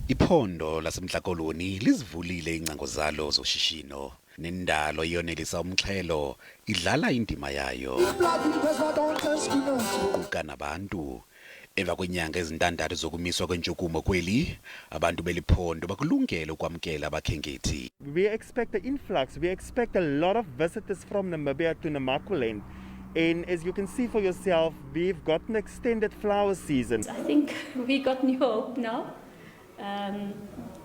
Iphondo laseMntla Koloni lizivulile ingcango zalo zoshishino nendalo iyonelisa umxhelo idlala indima yayo kuquka nabantu. Emva kwenyanga ezintandathu zokumiswa kwentshukumo kweli, abantu beliphondo bakulungele ukwamkela abakhenkethi. We expect an influx. We expect a lot of visitors from Namibia to Namaqualand. And as you can see for yourself, we've got an extended flower season. I think we got new hope now.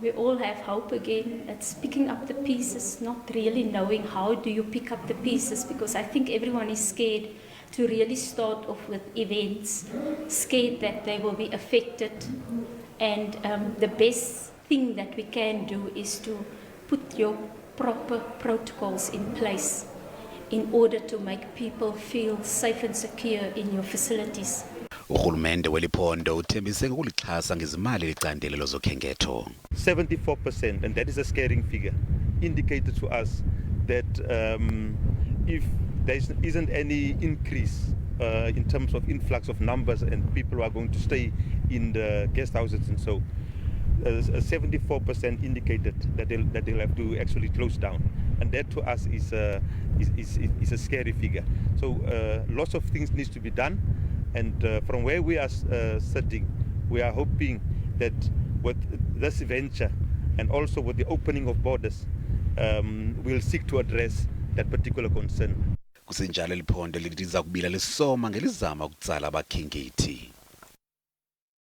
We all have hope again. It's picking up the pieces, not really knowing how do you pick up the pieces, because I think everyone is scared to really start off with events, scared that they will be affected. And the best thing that we can do is to put your proper protocols in place in order to make people feel safe and secure in your facilities. Urhulumente weliphondo uthembise ngokulixhasa ngezimali elicandelo lezokhenketho. 74%, and that is a scaring figure, indicated to us that if there isn't any increase in terms of influx of numbers and people who are going to stay in the guest houses and so, 74% indicated that they'll have to actually close down, and that to us is a scary figure. So lots of things need to be done, and from where we are sitting, we are hoping that with this venture and also with the opening of borders, we'll seek to address that particular concern. Kusenjalo liphondo liza kubila lisoma ngelizama ukutsala abakhenkethi.